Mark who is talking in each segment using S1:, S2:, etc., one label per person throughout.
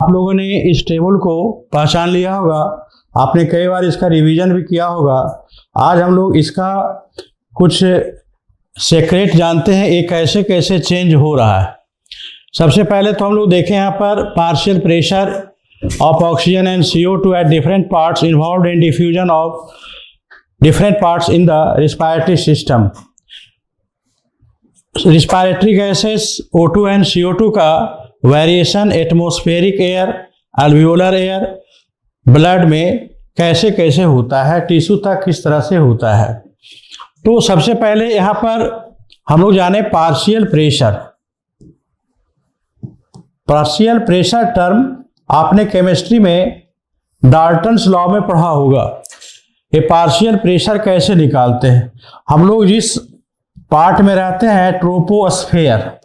S1: आप लोगों ने इस टेबल को पहचान लिया होगा, आपने कई बार इसका रिवीजन भी किया होगा। आज हम लोग इसका कुछ सीक्रेट जानते हैं, ये कैसे कैसे चेंज हो रहा है। सबसे पहले तो हम लोग देखें यहाँ पर partial pressure of oxygen and CO2 at different parts involved in diffusion of different parts in the respiratory system. Respiratory gases O2 and CO2 का variation atmospheric air, alveolar air, blood में कैसे कैसे होता है, टिश्यू तक किस तरह से होता है। तो सबसे पहले यहाँ पर हम लोग जाने partial pressure. Partial pressure term आपने केमिस्ट्री में डाल्टन्स लॉ में पढ़ा होगा। ये पार्शियल प्रेशर कैसे निकालते हैं। हम लोग जिस पार्ट में रहते हैं ट्रोपोस्फेयर,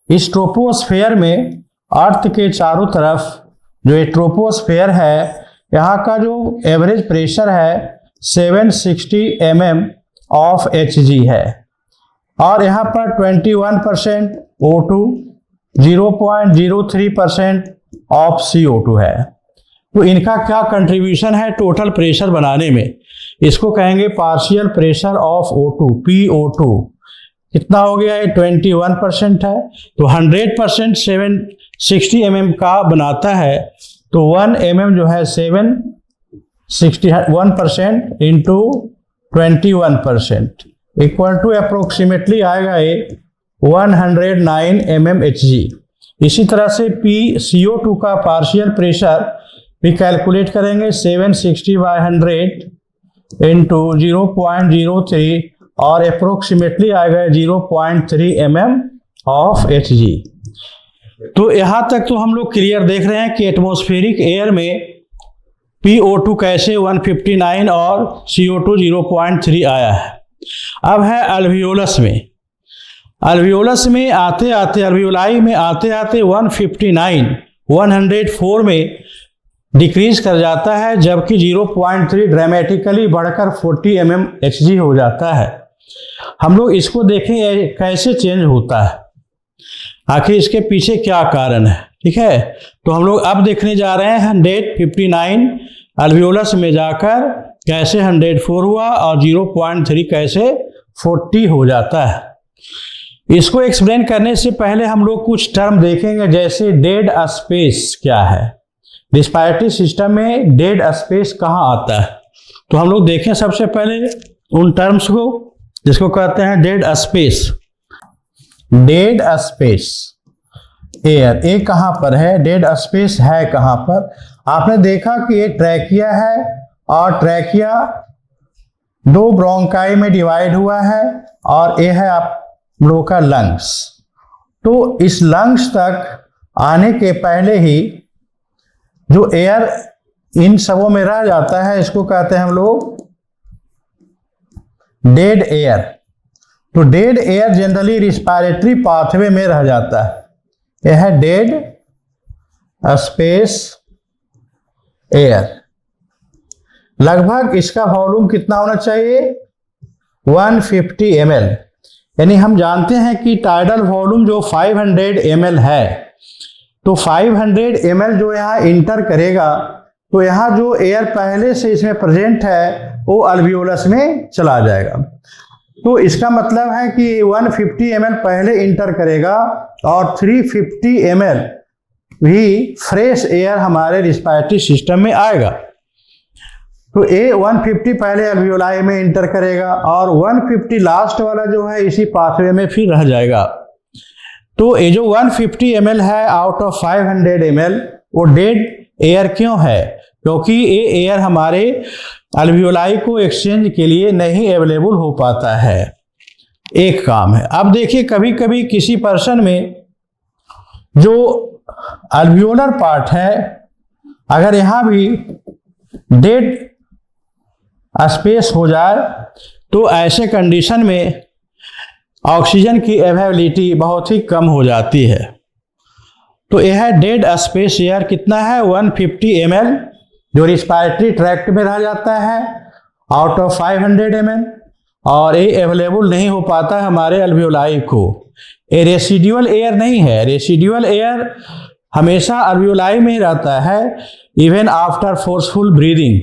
S1: इस ट्रोपोस्फेयर में अर्थ के चारों तरफ जो ये ट्रोपोस्फेयर है, यहाँ का जो एवरेज प्रेशर है 760 mm ऑफ Hg है और यहाँ पर 21% O2, 0.03% ऑफ CO2 है। तो इनका क्या कंट्रीब्यूशन है टोटल प्रेशर बनाने में, इसको कहेंगे partial pressure of O2, PO2। कितना हो गया है, 21% है। तो 100% 760 mm का बनाता है, तो 1 mm जो है 761% इंटू 21% इक्वल टू अप्रोक्सीमेटली आएगा ये 109 mmHg। इसी तरह से CO2 का पार्शियल प्रेशर भी कैलकुलेट करेंगे, 760/100 इंटू 0.03 और अप्रोक्सीमेटली आएगा 0.3 mm ऑफ Hg। तो यहाँ तक तो हम लोग क्लियर देख रहे हैं कि एटमॉस्फेरिक एयर में PO2 कैसे 159 और CO2 0.3 आया है। अब है अल्वियोलस में। अल्वियोलस में आते आते, अल्वियोलाई में आते आते 159 104 में डिक्रीज कर जाता है, जबकि 0.3 ड्रामेटिकली बढ़कर 40 mmHg हो जाता है। हम लोग इसको देखें कैसे चेंज होता है, आखिर इसके पीछे क्या कारण है। ठीक है, तो हम लोग अब देखने जा रहे हैं 159 अल्वियोलस में जाकर कैसे 104 हुआ और 0.3 कैसे 40 हो जाता है। इसको एक्सप्लेन करने से पहले हम लोग कुछ टर्म देखेंगे, जैसे डेड स्पेस क्या है। रिस्पायरेटरी सिस्टम में डेड स्पेस कहाँ आता है, तो हम लोग देखें सबसे पहले उन टर्म्स को जिसको कहते हैं dead space. Dead space air, ये कहाँ पर है, डेड स्पेस है कहाँ पर। आपने देखा कि ये ट्रैकिया है और ट्रैकिया 2 ब्रोंकाई में डिवाइड हुआ है और ये है आप लोगों का लंग्स। तो इस लंग्स तक आने के पहले ही जो एयर इन सबों में रह जाता है, इसको कहते हैं हम लोग डेड एयर। तो dead air generally respiratory pathway में रह जाता है, यह है डेड स्पेस एयर। लगभग इसका वॉल्यूम कितना होना चाहिए, 150 ml। यानी हम जानते हैं कि टाइडल वॉल्यूम जो 500 ml है, तो 500 ml जो यहाँ इंटर करेगा, तो यहाँ जो एयर पहले से इसमें प्रेजेंट है वो अल्वियोलस में चला जाएगा। तो इसका मतलब है कि 150 ml पहले इंटर करेगा और 350 ml भी फ्रेश एयर हमारे रिस्पायरेटरी सिस्टम में आएगा। तो 150 पहले अल्वियोलाई में इंटर करेगा और 150 लास्ट वाला जो है इसी पाथवे में फिर रह जाएगा। तो ये जो 150 ml है आउट ऑफ 500 ml वो डेड एयर क्यों है, क्योंकि ये एयर हमारे अल्वियोलाई को एक्सचेंज के लिए नहीं अवेलेबल हो पाता है। एक काम है। अब देखिए कभी कभी किसी पर्सन में जो अल्वियोलर पार्ट है, अगर यहाँ भी डेड स्पेस हो जाए तो ऐसे कंडीशन में ऑक्सीजन की अवेलेबिलिटी बहुत ही कम हो जाती है। तो यह डेड स्पेस एयर कितना है, 150 ml जो रिस्पायरेटरी ट्रैक्ट में रह जाता है आउट ऑफ 500 ml, और ये अवेलेबल नहीं हो पाता है हमारे अल्वियोलाई को। ये रेसिडुअल एयर नहीं है। रेसिडुअल एयर हमेशा अल्वियोलाई में ही रहता है इवन आफ्टर फोर्सफुल ब्रीदिंग,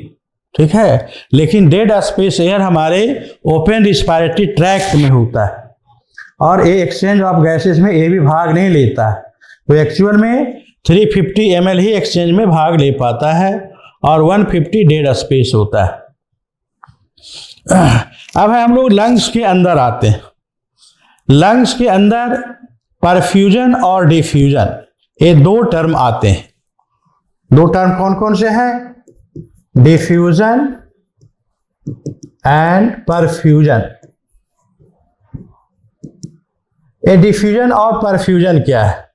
S1: ठीक है। लेकिन डेड स्पेस एयर हमारे ओपन रिस्पायरेटरी ट्रैक्ट में होता है और ये एक्सचेंज ऑफ गैसेस में ये भी भाग नहीं लेता है। तो एक्चुअल में 350 ml ही एक्सचेंज में भाग ले पाता है और 150 डेड स्पेस होता है। अब हम लोग लंग्स के अंदर आते हैं। लंग्स के अंदर परफ्यूजन और डिफ्यूजन, ये दो टर्म आते हैं। दो टर्म कौन कौन से हैं? Diffusion and perfusion. ये डिफ्यूजन और परफ्यूजन क्या है?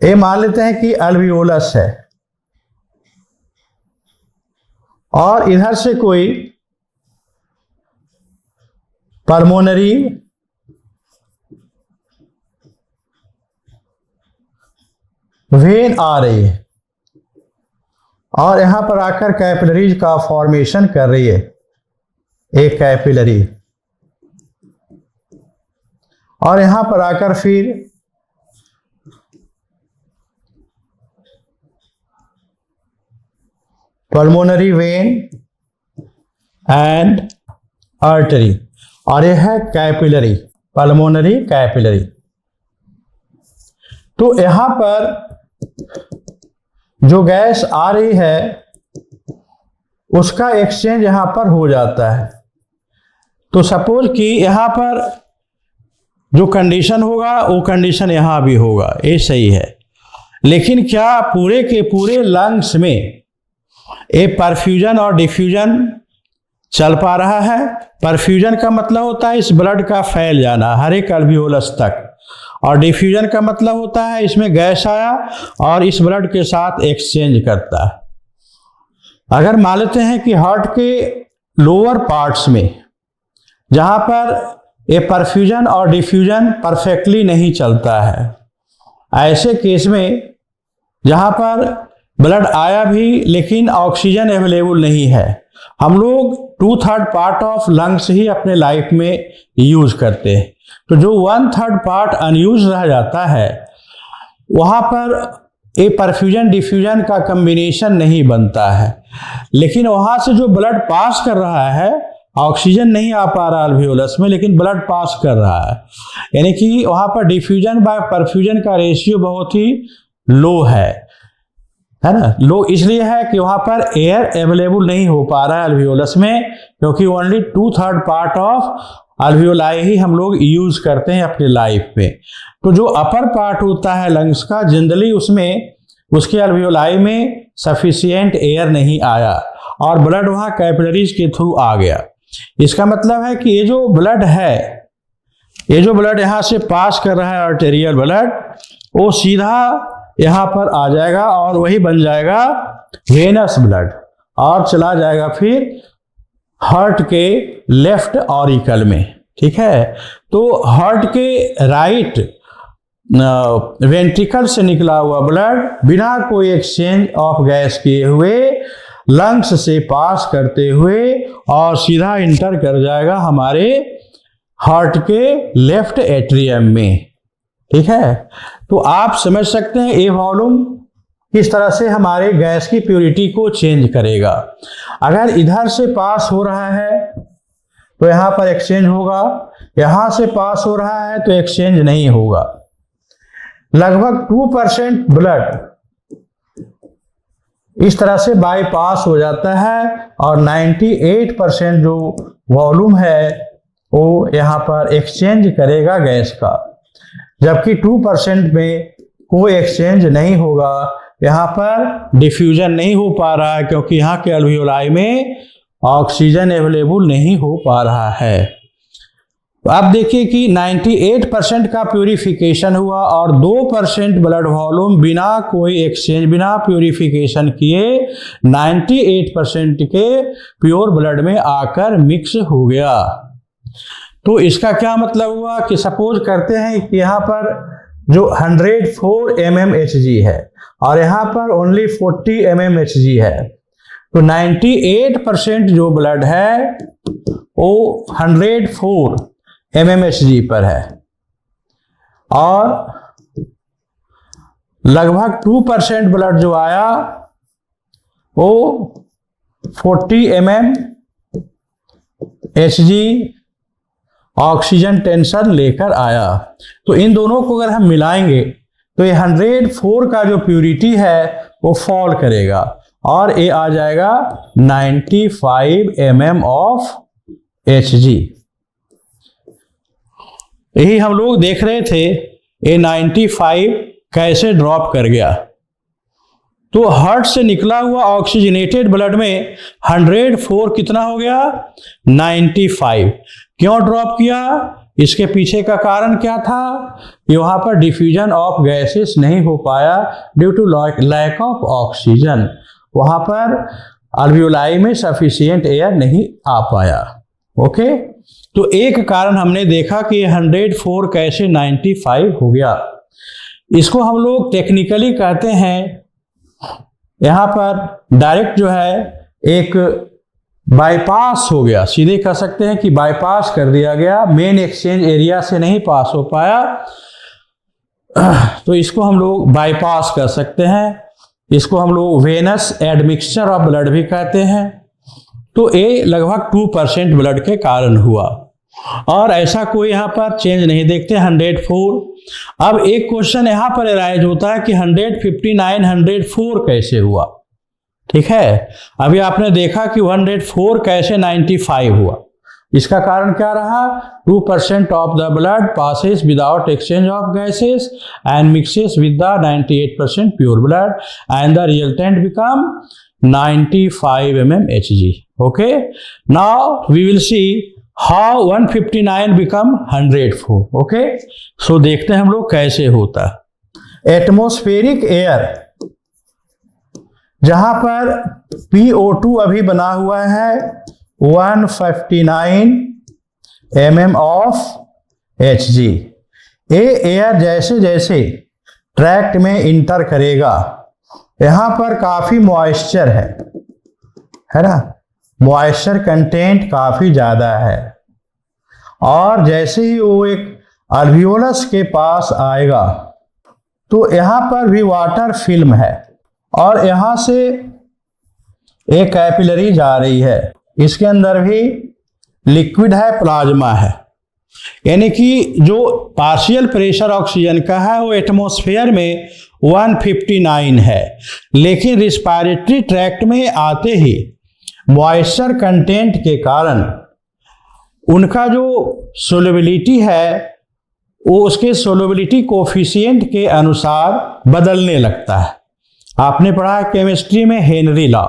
S1: ये मान लेते हैं कि अल्वियोलस है और इधर से कोई पल्मोनरी वेन आ रही है और यहां पर आकर कैपिलरीज का फॉर्मेशन कर रही है, एक कैपिलरी, और यहां पर आकर फिर पल्मोनरी वेन एंड आर्टरी, और यह है कैपिलरी, पल्मोनरी कैपिलरी। तो यहां पर जो गैस आ रही है उसका एक्सचेंज यहां पर हो जाता है। तो सपोज कि यहां पर जो कंडीशन होगा वो कंडीशन यहां भी होगा, ये सही है। लेकिन क्या पूरे के पूरे लंग्स में ये परफ्यूजन और डिफ्यूजन चल पा रहा है? परफ्यूजन का मतलब होता है इस ब्लड का फैल जाना हर एक अल्वियोलस तक, और डिफ्यूजन का मतलब होता है इसमें गैस आया और इस ब्लड के साथ एक्सचेंज करता है। अगर मान लेते हैं कि हार्ट के लोअर पार्ट्स में जहां पर ये परफ्यूजन और डिफ्यूजन परफेक्टली नहीं चलता है, ऐसे केस में जहां पर ब्लड आया भी लेकिन ऑक्सीजन अवेलेबल नहीं है, हम लोग 2/3 पार्ट ऑफ लंग्स ही अपने लाइफ में यूज करते हैं। तो जो 1/3 पार्ट अनयूज रह जाता है वहां पर ये परफ्यूजन डिफ्यूजन का कॉम्बिनेशन नहीं बनता है। लेकिन वहां से जो ब्लड पास कर रहा है, ऑक्सीजन नहीं आ पा रहा अल्वियोलस में लेकिन ब्लड पास कर रहा है, यानी कि वहां पर डिफ्यूजन बाय परफ्यूजन का रेशियो बहुत ही लो है ना। लो इसलिए है कि वहां पर एयर अवेलेबल नहीं हो पा रहा है अल्वियोलस में, क्योंकि ओनली 2/3 पार्ट ऑफ अल्वियोलाई ही हम लोग यूज करते हैं अपनी लाइफ में। तो जो अपर पार्ट होता है लंग्स का, जनरली उसमें उसके अल्वियोलाई में सफिशिएंट एयर नहीं आया और ब्लड वहां कैपिलरीज के थ्रू आ गया। इसका मतलब है कि ये जो ब्लड है, ये जो ब्लड यहां से पास कर रहा है आर्टेरियल ब्लड, वो सीधा यहां पर आ जाएगा और वही बन जाएगा वेनस ब्लड और चला जाएगा फिर हार्ट के लेफ्ट ऑरिकल में, ठीक है। तो हार्ट के राइट वेंट्रिकल से निकला हुआ ब्लड बिना कोई एक्सचेंज ऑफ गैस किए हुए लंग्स से पास करते हुए और सीधा इंटर कर जाएगा हमारे हार्ट के लेफ्ट एट्रियम में, ठीक है। तो आप समझ सकते हैं ये वॉल्यूम किस तरह से हमारे गैस की प्योरिटी को चेंज करेगा। अगर इधर से पास हो रहा है तो यहां पर एक्सचेंज होगा, यहां से पास हो रहा है तो एक्सचेंज नहीं होगा। लगभग 2% ब्लड इस तरह से बाईपास हो जाता है और 98% जो वॉल्यूम है वो यहां पर एक्सचेंज करेगा गैस का, जबकि 2% में कोई एक्सचेंज नहीं होगा। यहाँ पर डिफ्यूजन नहीं हो पा रहा है क्योंकि यहाँ के अल्वियोलाई में ऑक्सीजन अवेलेबल नहीं हो पा रहा है। तो आप देखिए कि 98% का प्यूरिफिकेशन हुआ और 2% ब्लड वॉल्यूम बिना कोई एक्सचेंज, बिना प्यूरिफिकेशन किए 98% के प्योर ब्लड में आकर मिक्स हो गया। तो इसका क्या मतलब हुआ कि सपोज करते हैं कि यहाँ पर जो 104 mmHg है और यहाँ पर ओनली 40 mmHg है, तो 98% जो ब्लड है वो 104 mmHg पर है और लगभग 2% ब्लड जो आया वो 40 mm Hg ऑक्सीजन टेंशन लेकर आया। तो इन दोनों को अगर हम मिलाएंगे तो ये 104 का जो प्यूरिटी है वो फॉल करेगा और ये आ जाएगा 95 mm ऑफ Hg। यही हम लोग देख रहे थे ये 95 कैसे ड्रॉप कर गया। तो हार्ट से निकला हुआ ऑक्सीजनेटेड ब्लड में 104 कितना हो गया 95। क्यों ड्रॉप किया, इसके पीछे का कारण क्या था, वहां पर डिफ्यूजन ऑफ गैसेस नहीं हो पाया due to lack of oxygen. वहां पर अल्वियोलाई में सफिशिएंट एयर नहीं आ पाया। ओके, तो एक कारण हमने देखा कि 104 कैसे 95 हो गया। इसको हम लोग टेक्निकली कहते हैं, यहां पर डायरेक्ट जो है एक बाईपास हो गया, सीधे कह सकते हैं कि बाईपास कर दिया गया, मेन एक्सचेंज एरिया से नहीं पास हो पाया, तो इसको हम लोग बाईपास कर सकते हैं। इसको हम लोग वेनस एडमिक्सचर ऑफ ब्लड भी कहते हैं। तो ये लगभग 2% ब्लड के कारण हुआ और ऐसा कोई यहाँ पर चेंज नहीं देखते 104। अब एक क्वेश्चन यहाँ पर अराइज होता है कि 159 104 कैसे हुआ। ठीक है, अभी आपने देखा कि 104 कैसे 95 हुआ। इसका कारण क्या रहा, 2% of the blood passes without exchange of gases and mixes with the 98% pure blood and the resultant become 95 mm Hg। Okay, now we will see how 159 become 104। Okay, so देखते हैं हम लोग कैसे होता है। एटमॉस्फेरिक एयर जहां पर PO2 अभी बना हुआ है 159 mm ऑफ Hg। ये एयर जैसे जैसे ट्रैक्ट में इंटर करेगा, यहां पर काफी मॉइस्चर है ना, मॉइस्चर कंटेंट काफी ज्यादा है, और जैसे ही वो एक अल्वियोलस के पास आएगा तो यहां पर भी वाटर फिल्म है और यहां से एक कैपिलरी जा रही है, इसके अंदर भी लिक्विड है, प्लाज्मा है। यानी कि जो पार्शियल प्रेशर ऑक्सीजन का है वो एटमॉस्फेयर में 159 है, लेकिन रिस्पायरेटरी ट्रैक्ट में आते ही मॉइस्चर कंटेंट के कारण उनका जो सोलबिलिटी है वो उसके सोलबिलिटी कोफिशिएंट के अनुसार बदलने लगता है। आपने पढ़ा केमिस्ट्री में हेनरी लॉ।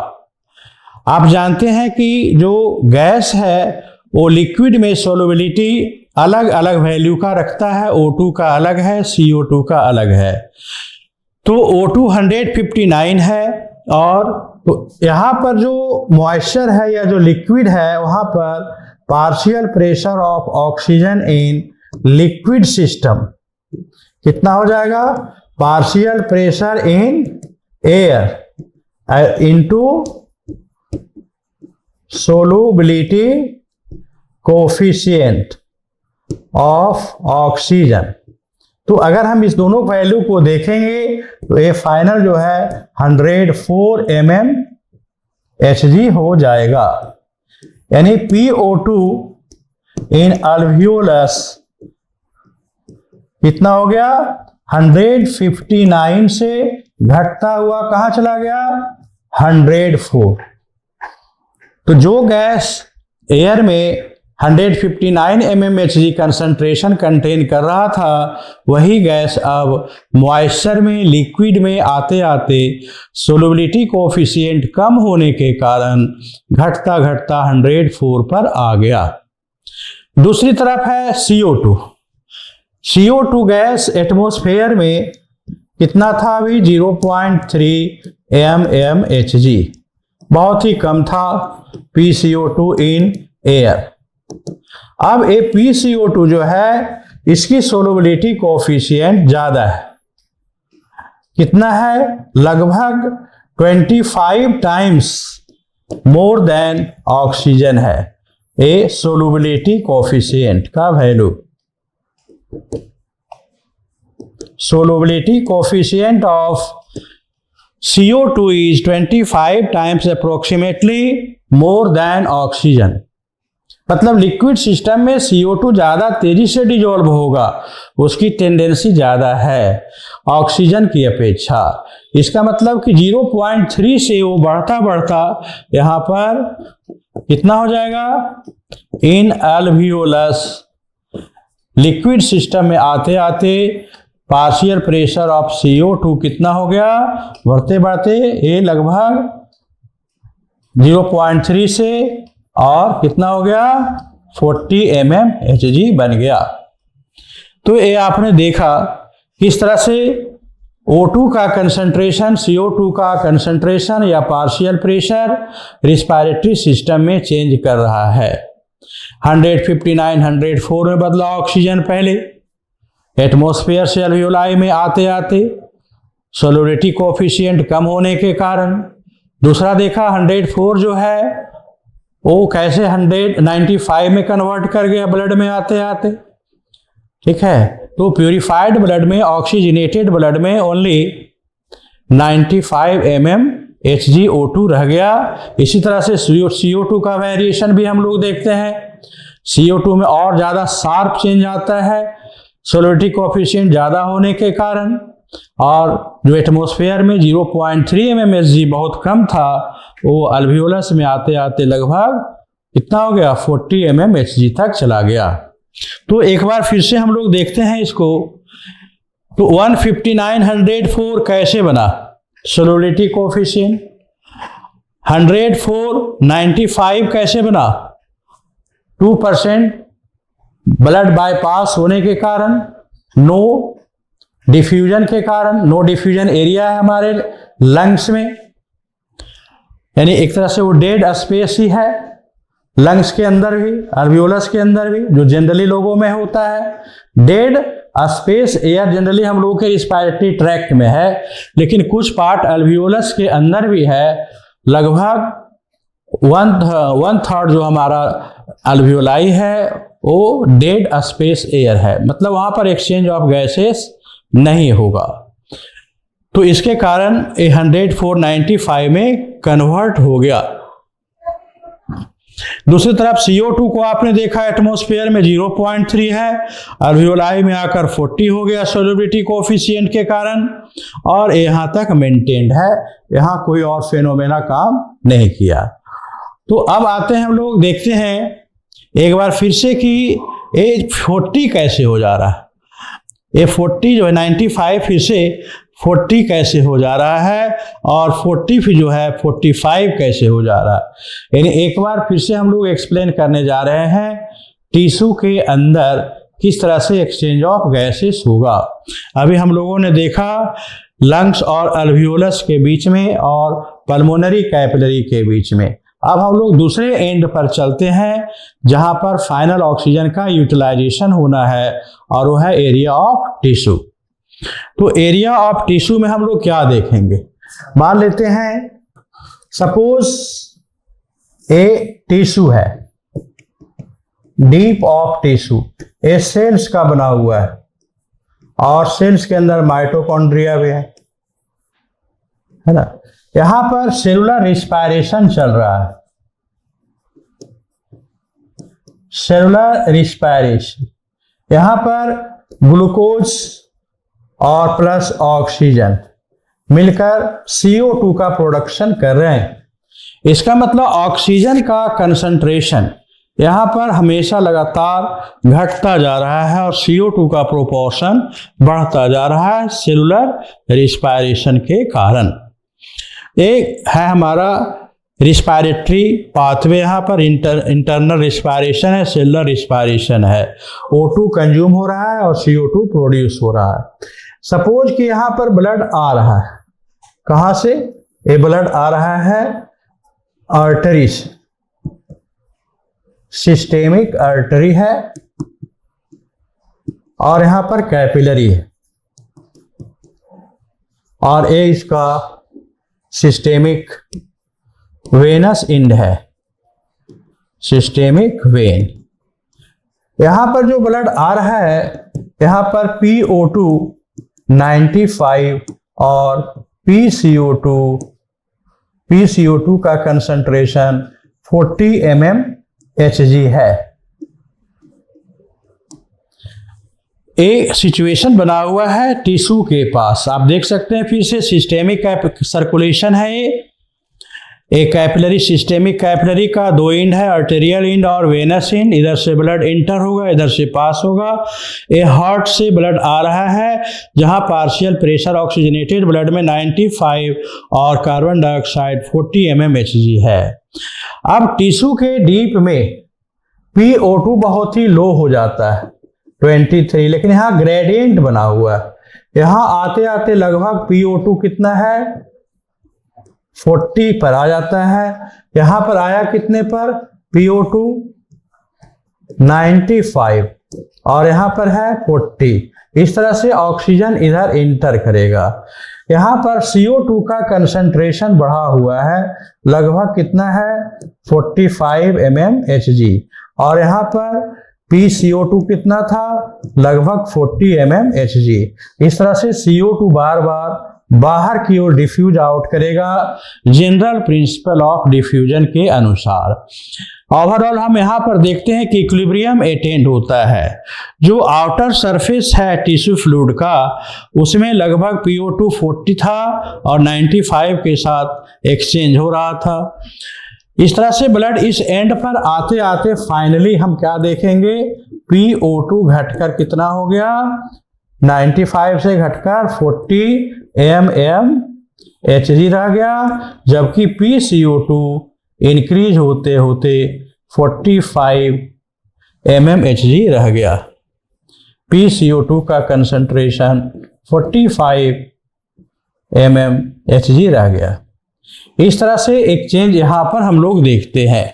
S1: आप जानते हैं कि जो गैस है वो लिक्विड में सोलबिलिटी अलग अलग वैल्यू का रखता है, O2 का अलग है, CO2 का अलग है। तो O2 159 है और तो यहाँ पर जो मॉइस्चर है या जो लिक्विड है वहाँ पर partial pressure of oxygen in liquid system कितना हो जाएगा, partial pressure in air into solubility coefficient of oxygen. तो अगर हम इस दोनों वैल्यू को देखेंगे तो ये फाइनल जो है 104 mm Hg हो जाएगा। यानी PO2 इन अल्वियोलस कितना हो गया, 159 से घटता हुआ कहां चला गया, 104। तो जो गैस एयर में 159 mm Hg कंसंट्रेशन कंटेन कर रहा था वही गैस अब मॉइस्चर में लिक्विड में आते आते सोलबिलिटी कोफिशिएंट कम होने के कारण घटता घटता 104 पर आ गया। दूसरी तरफ है CO2। CO2 गैस एटमॉस्फेयर में कितना था, अभी 0.3 mm Hg, बहुत ही कम था PCO2 इन एयर। अब ये PCO2 जो है इसकी सोलबिलिटी कोफिशिएंट ज्यादा है, कितना है, लगभग 25 टाइम्स मोर देन ऑक्सीजन है ये सोलबिलिटी कोफिशिएंट का value. solubility coefficient of CO2 is 25 times approximately more than oxygen। मतलब लिक्विड सिस्टम में CO2 ज़्यादा तेजी से डिजोल्व होगा, उसकी टेंडेंसी ज़्यादा है ऑक्सीजन की अपेक्षा। इसका मतलब कि 0.3 से वो बढ़ता बढ़ता यहाँ पर कितना हो जाएगा, इन एल्वियोलस लिक्विड सिस्टम में आते आते पार्शियल प्रेशर ऑफ CO2 कितना हो गया, बढ़ते बढ़ते ये लगभग 0.3 से और कितना हो गया 40 mmHg बन गया। तो ये आपने देखा किस तरह से O2 का कंसंट्रेशन, CO2 का कंसंट्रेशन या पार्शियल प्रेशर रिस्पायरेटरी सिस्टम में चेंज कर रहा है। 159, 104 में बदला ऑक्सीजन पहले, एटमॉस्फेयर से अल्वियोलाई में आते आते सोलुबिलिटी कोएफिशिएंट कम होने के कारण। दूसरा देखा 104 जो है वो कैसे 195 में कन्वर्ट कर गया ब्लड में आते आते, ठीक है। तो प्यूरिफाइड ब्लड में, ऑक्सीजनेटेड ब्लड में ओनली 95 mmHg O2 रह गया। इसी तरह से CO2 का वेरिएशन भी हम लोग देखते हैं, CO2 में और ज़्यादा शार्प चेंज आता है सोलुबिलिटी कोएफिशिएंट ज़्यादा होने के कारण, और जो एटमॉस्फेयर में 0.3 mmHg बहुत कम था वो अल्वियोलस में आते आते लगभग कितना हो गया 40 mmHg तक चला गया। तो एक बार फिर से हम लोग देखते हैं इसको। तो 159, 104 कैसे बना सोलुबिलिटी कोएफिशिएंट, 104, 95 कैसे बना, 2% ब्लड बाईपास होने के कारण, नो डिफ्यूजन के कारण, नो डिफ्यूजन एरिया है हमारे लंग्स में, यानी एक तरह से वो डेड स्पेस ही है लंग्स के अंदर भी, अल्वियोलस के अंदर भी, जो जनरली लोगों में होता है। डेड स्पेस एयर जनरली हम लोगों के रिस्पायरेटरी ट्रैक्ट में है, लेकिन कुछ पार्ट अल्वियोलस के अंदर भी है। लगभग 1/3 जो हमारा अल्वियोलाई है वो डेड स्पेस एयर है, मतलब वहां पर एक्सचेंज ऑफ गैसेस नहीं होगा। तो इसके कारण 104-95 में कन्वर्ट हो गया। दूसरी तरफ CO2 को आपने देखा एटमॉस्फेयर में 0.3 है, अल्वियोलाई में आकर 40 हो गया सोलुबिलिटी कोएफिशिएंट के कारण, और यहां तक मेंटेन्ड है, यहां कोई और फेनोमेना काम नहीं किया। तो अब आते हैं हम लोग देखते हैं एक बार फिर से कि ये 40 कैसे हो जा रहा है, ये 40 जो है 95 फिर से 40 कैसे हो जा रहा है, और 40 फिर जो है 45 कैसे हो जा रहा है। यानी एक बार फिर से हम लोग एक्सप्लेन करने जा रहे हैं टिश्यू के अंदर किस तरह से एक्सचेंज ऑफ गैसेस होगा। अभी हम लोगों ने देखा लंग्स और अल्वियोलस के बीच में और पल्मोनरी कैपिलरी के बीच में। अब हम लोग दूसरे एंड पर चलते हैं जहां पर फाइनल ऑक्सीजन का यूटिलाइजेशन होना है, और वो है एरिया ऑफ टिश्यू। तो एरिया ऑफ टिश्यू में हम लोग क्या देखेंगे, मान लेते हैं सपोज ए टिश्यू है, deep of tissue, a cells का बना हुआ है, और सेल्स के अंदर माइटोकॉन्ड्रिया भी है ना। यहां पर सेलुलर रिस्पायरेशन चल रहा है, सेलुलर रिस्पायरेशन। यहां पर ग्लूकोज और प्लस ऑक्सीजन मिलकर CO2 का प्रोडक्शन कर रहे हैं। इसका मतलब ऑक्सीजन का कंसंट्रेशन यहां पर हमेशा लगातार घटता जा रहा है और CO2 का प्रोपोर्शन बढ़ता जा रहा है सेलुलर रिस्पायरेशन के कारण। एक है हमारा रिस्पायरेटरी पाथवे, यहाँ पर इंटरनल रिस्पायरेशन है, सेलुलर रिस्पायरेशन है। O2 कंज्यूम हो रहा है और CO2 प्रोड्यूस हो रहा है। सपोज कि यहाँ पर ब्लड आ रहा है, कहाँ से, ये ब्लड आ रहा है आर्टरी से, सिस्टेमिक आर्टरी है, और यहाँ पर कैपिलरी है, और ये इसका सिस्टेमिक वेनस इंड है, सिस्टेमिक वेन। यहां पर जो ब्लड आ रहा है, यहां पर PO2 95 और PCO2 का कंसंट्रेशन 40 mmHg है। एक सिचुएशन बना हुआ है टिश्यू के पास, आप देख सकते हैं फिर से सिस्टेमिक सर्कुलेशन है ये। एक कैपिलरी, सिस्टेमिक कैपिलरी का दो एंड है, आर्टेरियल एंड और वेनस एंड। इधर से ब्लड इंटर होगा, इधर से पास होगा। ये हार्ट से ब्लड आ रहा है जहां पार्शियल प्रेशर ऑक्सीजनेटेड ब्लड में 95 और कार्बन डाइऑक्साइड 40 mmHg है। अब टिश्यू के डीप में PO2 बहुत ही लो हो जाता है 23, लेकिन यहाँ ग्रेडियंट बना हुआ है। यहाँ आते आते लगभग PO2 कितना है 40 पर आ जाता है। यहां पर आया कितने पर PO2 95 और यहां पर है 40। इस तरह से ऑक्सीजन इधर इंटर करेगा। यहां पर CO2 का कंसंट्रेशन बढ़ा हुआ है, लगभग कितना है 45 mmHg और यहां पर PCO2 कितना था लगभग 40 mmHg। इस तरह से CO2 बार बार बाहर की ओर डिफ्यूज आउट करेगा जनरल प्रिंसिपल ऑफ डिफ्यूजन के अनुसार। ओवरऑल हम यहाँ पर देखते हैं कि इक्विलिब्रियम अटेंड होता है। जो आउटर सरफेस है टिश्यू फ्लूइड का उसमें लगभग PO2 40 था और 95 के साथ एक्सचेंज हो रहा था। इस तरह से ब्लड इस एंड पर आते आते फाइनली हम क्या देखेंगे, PO2 घटकर कितना हो गया 95 से घटकर 40 mmHg रह गया, जबकि PCO2 इंक्रीज होते होते 45 mmHg रह गया। PCO2 का कंसंट्रेशन 45 mmHg रह गया। इस तरह से एक चेंज यहाँ पर हम लोग देखते हैं।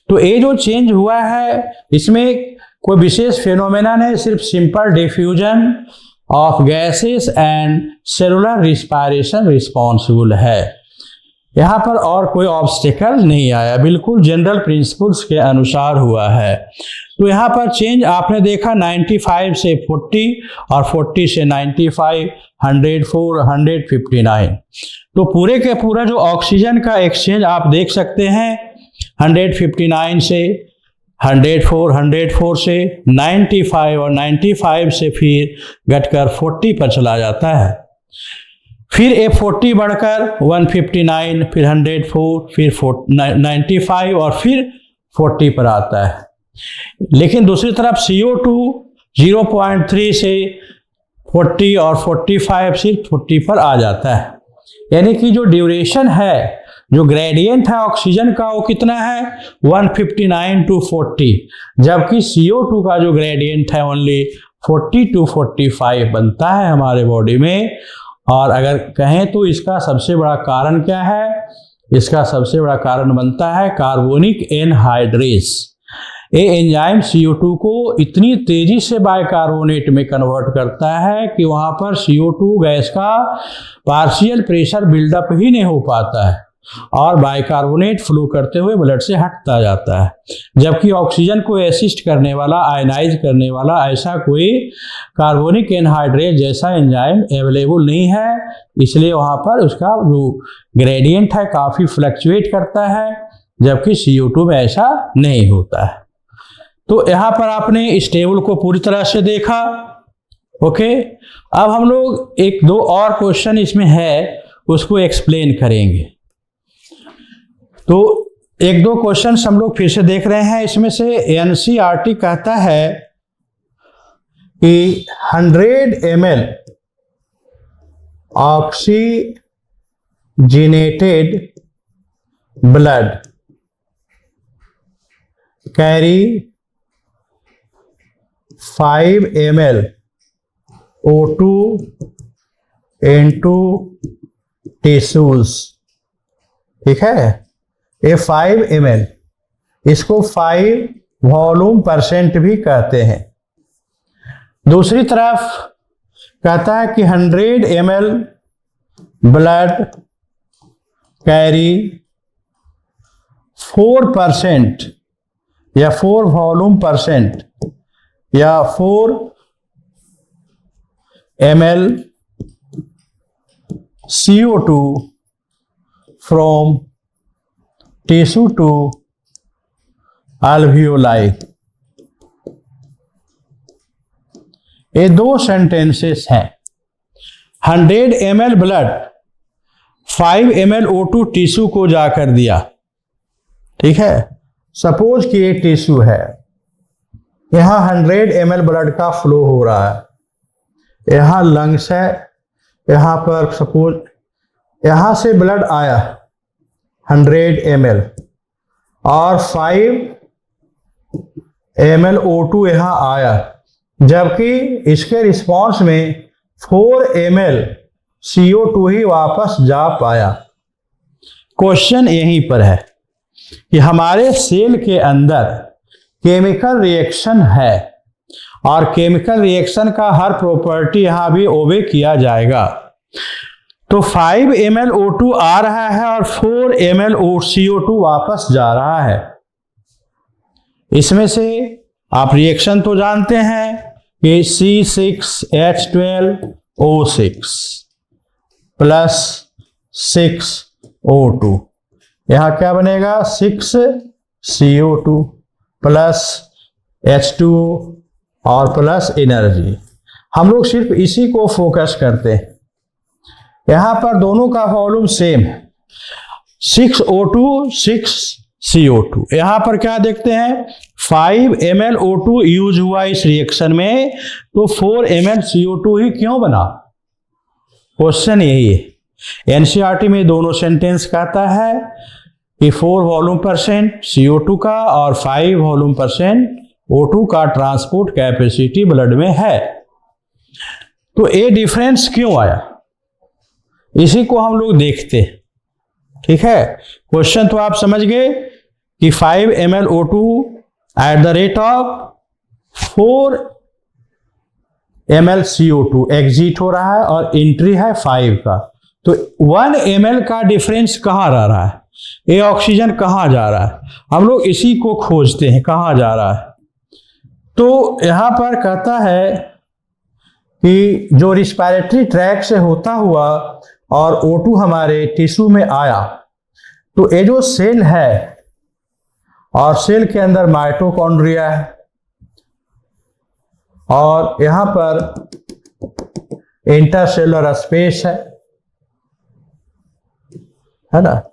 S1: तो ये जो चेंज हुआ है इसमें कोई विशेष फेनोमेना नहीं, सिर्फ simple diffusion of gases and cellular respiration responsible है। यहाँ पर और कोई ऑब्स्टिकल नहीं आया, बिल्कुल जनरल प्रिंसिपल्स के अनुसार हुआ है। तो यहाँ पर चेंज आपने देखा 95 से 40 और 40 से 95, 104, 159। तो पूरे के पूरा जो ऑक्सीजन का एक्सचेंज आप देख सकते हैं 159 से 104, 104 से 95 और 95 से फिर घटकर 40 पर चला जाता है। फिर ये 40 बढ़कर 159, फिर 104, फिर 95 और फिर 40 पर आता है। लेकिन दूसरी तरफ CO2 0.3 से 40 और 45 से 40 पर आ जाता है। यानी कि जो ड्यूरेशन है, जो ग्रेडियंट है ऑक्सीजन का वो कितना है 159 to 40, जबकि CO2 का जो ग्रेडियंट है ओनली 40 to 45 बनता है हमारे बॉडी में। और अगर कहें तो इसका सबसे बड़ा कारण क्या है, इसका सबसे बड़ा कारण बनता है कार्बोनिक एनहाइड्रेस। ये एंजाइम CO2 को इतनी तेजी से बाइकार्बोनेट में कन्वर्ट करता है कि वहां पर CO2 गैस का पार्शियल प्रेशर बिल्डअप ही नहीं हो पाता है और बाइकार्बोनेट फ्लो करते हुए ब्लड से हटता जाता है। जबकि ऑक्सीजन को असिस्ट करने वाला, आयनाइज करने वाला ऐसा कोई कार्बोनिक एनहाइड्रेस जैसा एंजाइम अवेलेबल नहीं है, इसलिए वहां पर उसका जो ग्रेडियंट है काफी फ्लक्चुएट करता है, जबकि CO2 में ऐसा नहीं होता है। तो यहाँ पर आपने इस टेबल को पूरी तरह से देखा। ओके, अब हम लोग एक दो और क्वेश्चन इसमें है उसको एक्सप्लेन करेंगे। तो एक दो क्वेश्चन हम लोग फिर से देख रहे हैं। इसमें से NCERT कहता है कि 100 ml oxygenated blood carry 5 ml O2 into tissues। ठीक है, ये 5 ml, इसको 5 वॉल्यूम % भी कहते हैं। दूसरी तरफ कहता है कि 100 ml ब्लड कैरी 4% या 4 वॉल्यूम % या 4 ml CO2 from tissue to alveoli। ये दो सेंटेंसेस हैं। 100 ml blood 5 ml O2 tissue को जाकर दिया, ठीक है। सपोज कि ये टिश्यू है, यहां 100 ml ब्लड का फ्लो हो रहा है, यहां लंग्स है, यहां पर सपोज यहां से ब्लड आया 100 ml और 5 ml O2 यहां आया, जबकि इसके रिस्पॉन्स में 4 ml CO2 ही वापस जा पाया। क्वेश्चन यहीं पर है कि हमारे सेल के अंदर केमिकल रिएक्शन है और केमिकल रिएक्शन का हर प्रॉपर्टी यहां भी ओबे किया जाएगा। तो 5 ml O2 आ रहा है और 4 ml CO2 वापस जा रहा है। इसमें से आप रिएक्शन तो जानते हैं कि C6H12O6 प्लस 6O2, यहां क्या बनेगा 6CO2 प्लस H2O और प्लस एनर्जी। हम लोग सिर्फ इसी को फोकस करते हैं। यहां पर दोनों का वॉल्यूम सेम है, 6O2 6CO2। यहां पर क्या देखते हैं 5 ml O2 यूज हुआ इस रिएक्शन में, तो 4 ml CO2 ही क्यों बना? क्वेश्चन यही है। एनसीईआरटी में दोनों सेंटेंस कहता है कि 4 वॉल्यूम परसेंट CO2 का और 5 वॉल्यूम परसेंट O2 का ट्रांसपोर्ट कैपेसिटी ब्लड में है। तो ये डिफरेंस क्यों आया, इसी को हम लोग देखते हैं, ठीक है। क्वेश्चन तो आप समझ गए कि 5 ml O2 at the rate of 4 ml CO2 exit हो रहा है और एंट्री है 5 का, तो 1 ml का डिफरेंस कहाँ रह रहा है, ये ऑक्सीजन कहाँ जा रहा है, हम लोग इसी को खोजते हैं कहाँ जा रहा है। तो यहां पर कहता है कि जो रिस्पायरेटरी ट्रैक से होता हुआ और O2 हमारे टिश्यू में आया, तो ये जो सेल है और सेल के अंदर माइटोकॉन्ड्रिया है और यहां पर इंटरसेलुलर स्पेस है ना,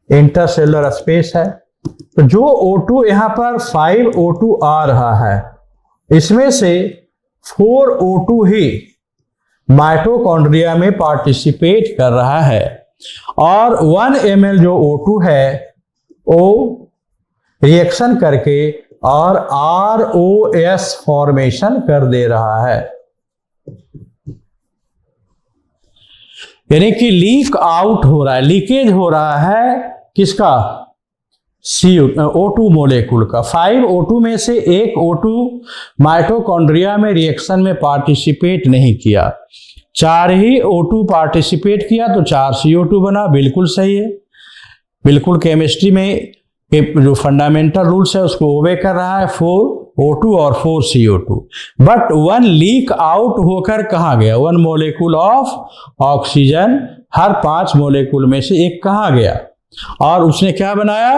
S1: इंटरसेलुलर स्पेस है। तो जो O2 यहां पर 5 O2 आ रहा है, इसमें से 4 O2 ही माइटोकॉन्ड्रिया में पार्टिसिपेट कर रहा है और 1 ml जो O2 है वो रिएक्शन करके और ROS फॉर्मेशन कर दे रहा है, यानी कि लीक आउट हो रहा है, लीकेज हो रहा है किसका, O2 मोलेकुल का। 5 O2 में से एक O2 माइटोकॉन्ड्रिया में रिएक्शन में पार्टिसिपेट नहीं किया, 4 ही O2 पार्टिसिपेट किया, तो 4 CO2 बना। बिल्कुल सही है, बिल्कुल केमिस्ट्री में जो फंडामेंटल रूल्स है उसको ओबे कर रहा है। 4 O2 और 4 CO2, बट 1 लीक आउट होकर कहाँ गया, 1 मोलेकुल ऑफ ऑक्सीजन हर 5 मोलेकुल में से एक कहाँ गया और उसने क्या बनाया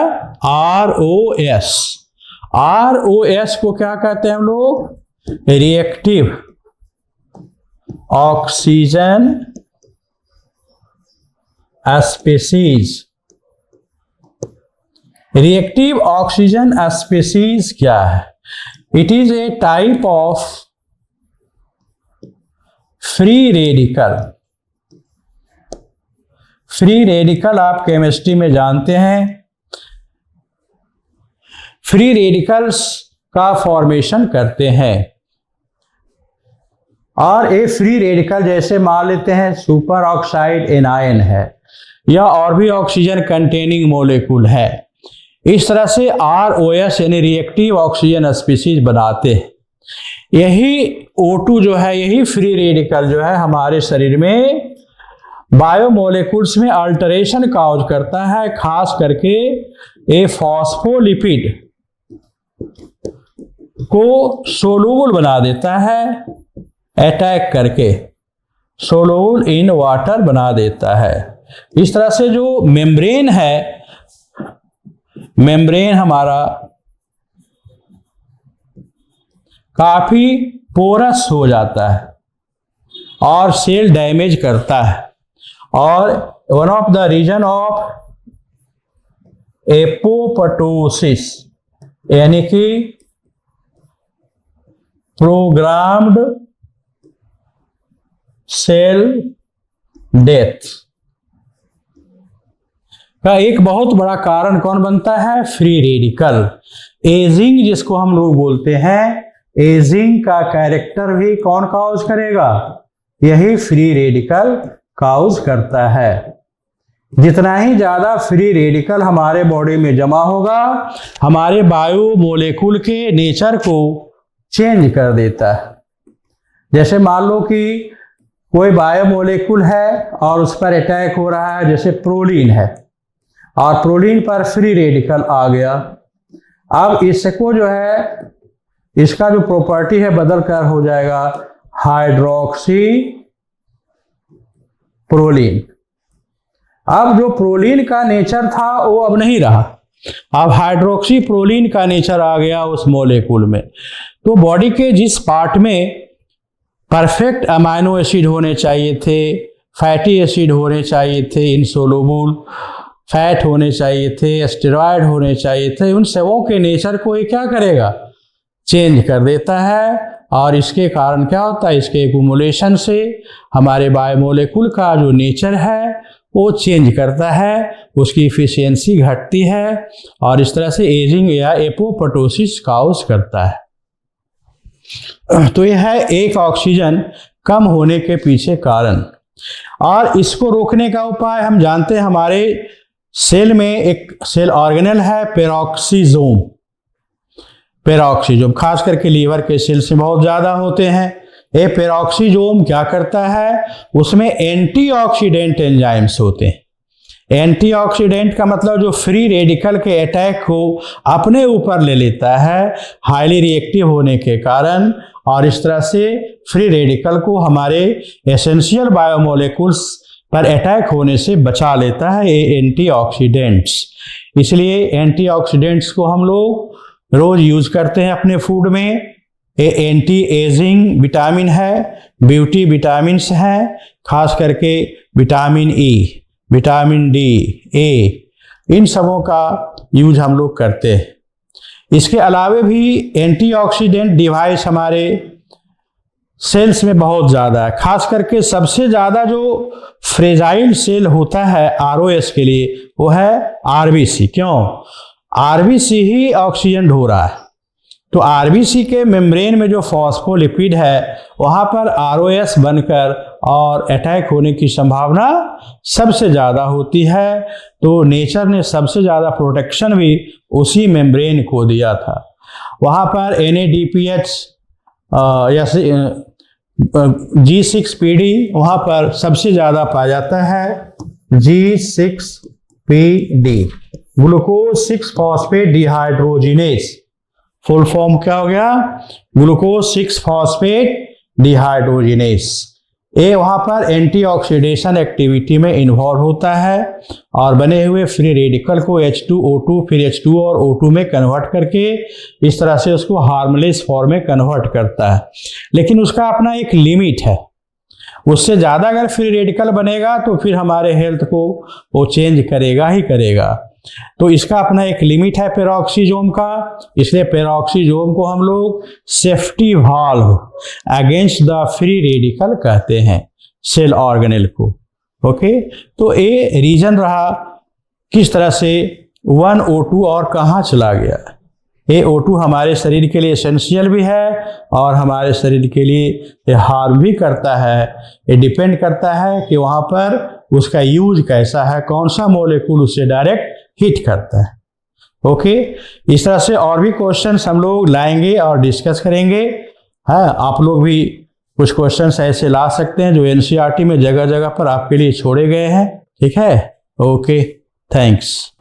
S1: ROS। ROS को क्या कहते हैं हम लोग, reactive oxygen species. Reactive oxygen species क्या है, it is a type of free radical. Free radical आप केमिस्ट्री में जानते हैं, फ्री रेडिकल्स का फॉर्मेशन करते हैं और ये फ्री रेडिकल जैसे मान लेते हैं सुपर ऑक्साइड एनायन है या और भी ऑक्सीजन कंटेनिंग मोलेकुल है, इस तरह से ROS यानी रिएक्टिव ऑक्सीजन स्पीसीज बनाते हैं। यही O2 जो है, यही फ्री रेडिकल जो है हमारे शरीर में बायोमोलेकुल्स में अल्टरेशन काज करता है, खास करके ये फॉस्फोलिपिड को सोलूबल बना देता है अटैक करके, सोलूबल इन वाटर बना देता है। इस तरह से जो मेम्ब्रेन है, मेम्ब्रेन हमारा काफी पोरस हो जाता है और सेल डैमेज करता है। और one of the reason of apoptosis यानी कि प्रोग्राम्ड सेल डेथ का एक बहुत बड़ा कारण कौन बनता है? Free radical. एजिंग जिसको हम लोग बोलते हैं, एजिंग का कैरेक्टर भी कौन काउज करेगा? यही फ्री रेडिकल काउज करता है। जितना ही ज्यादा फ्री रेडिकल हमारे बॉडी में जमा होगा, हमारे बायो मोलेकुल के नेचर को चेंज कर देता है। जैसे मान लो कि कोई बायो मोलेकुल है और उस पर अटैक हो रहा है, जैसे प्रोलीन है और प्रोलीन पर फ्री रेडिकल आ गया। अब इसको जो है, इसका जो प्रॉपर्टी है बदल कर हो जाएगा हाइड्रोक्सी प्रोलीन। अब जो प्रोलीन का नेचर था वो अब नहीं रहा, अब हाइड्रोक्सी प्रोलीन का नेचर आ गया उस मोलेकुल में। तो बॉडी के जिस पार्ट में परफेक्ट अमाइनो एसिड होने चाहिए थे, फैटी एसिड होने चाहिए थे, इनसोलुबल फैट होने चाहिए थे, स्टेरॉयड होने चाहिए थे, उन सबों के नेचर को ये क्या करेगा? चेंज कर देता है। और इसके कारण क्या होता है? इसके एक्यूमुलेशन से हमारे बायोमोलेकुल का जो नेचर है वो चेंज करता है, उसकी इफिशियंसी घटती है और इस तरह से एजिंग या एपोप्टोसिस काउज करता है। तो यह है एक ऑक्सीजन कम होने के पीछे कारण। और इसको रोकने का उपाय हम जानते हैं, हमारे सेल में एक सेल ऑर्गेनेल है पेरोक्सीजोम। पेरोक्सीजोम खास करके लीवर के सेल्स में बहुत ज़्यादा होते हैं। ये पेरोक्सीजोम क्या करता है? उसमें एंटीऑक्सीडेंट एंजाइम्स होते हैं। एंटीऑक्सीडेंट का मतलब जो फ्री रेडिकल के अटैक को अपने ऊपर ले लेता है हाईली रिएक्टिव होने के कारण, और इस तरह से फ्री रेडिकल को हमारे एसेंशियल बायोमोलेकुल्स पर अटैक होने से बचा लेता है ये एंटीऑक्सीडेंट्स। इसलिए एंटीऑक्सीडेंट्स को हम लोग रोज यूज करते हैं अपने फूड में। ये एंटी एजिंग विटामिन है, ब्यूटी विटामिन्स हैं, खास करके विटामिन ई, विटामिन डी, ए, इन सबों का यूज हम लोग करते हैं। इसके अलावे भी एंटीऑक्सीडेंट डिवाइस हमारे सेल्स में बहुत ज़्यादा है। खास करके सबसे ज़्यादा जो फ्रेजाइल सेल होता है आरओएस के लिए वो है आरबीसी। क्यों? आरबीसी ही ऑक्सीजन ढो रहा है। तो आरबीसी के मेम्ब्रेन में जो फॉस्फोलिपिड है वहाँ पर आरओएस बनकर और अटैक होने की संभावना सबसे ज़्यादा होती है। तो नेचर ने सबसे ज़्यादा प्रोटेक्शन भी उसी मेम्ब्रेन को दिया था। वहाँ पर NADPH या G6PD वहाँ पर सबसे ज़्यादा पाया जाता है। G6PD glucose 6 phosphate dehydrogenase, full form क्या हो गया? Glucose 6 phosphate dehydrogenase. ये वहाँ पर एंटीऑक्सीडेशन एक्टिविटी में इन्वॉल्व होता है और बने हुए फ्री रेडिकल को H2O2 फिर H2 और O2 में कन्वर्ट करके इस तरह से उसको हार्मलेस फॉर्म में कन्वर्ट करता है। लेकिन उसका अपना एक लिमिट है, उससे ज़्यादा अगर फ्री रेडिकल बनेगा तो फिर हमारे हेल्थ को वो चेंज करेगा ही करेगा। तो इसका अपना एक लिमिट है पेरोक्सीजोम का, इसलिए पेरोक्सीजोम को हम लोग safety valve against the free radical कहते हैं सेल ऑर्गेनेल को। ओके, तो ये रीजन रहा किस तरह से 1O2 और कहाँ चला गया। ये O2 हमारे शरीर के लिए एसेंशियल भी है और हमारे शरीर के लिए ये हार्म भी करता है। ये डिपेंड करता है कि वहाँ पर उसका यूज कैसा है, कौन सा मोलेकुल उससे डायरेक्ट हिट करता है। ओके, इस तरह से और भी क्वेश्चंस हम लोग लाएंगे और डिस्कस करेंगे। हाँ, आप लोग भी कुछ क्वेश्चंस ऐसे ला सकते हैं जो NCERT में जगह जगह पर आपके लिए छोड़े गए हैं। ठीक है, ओके, थैंक्स।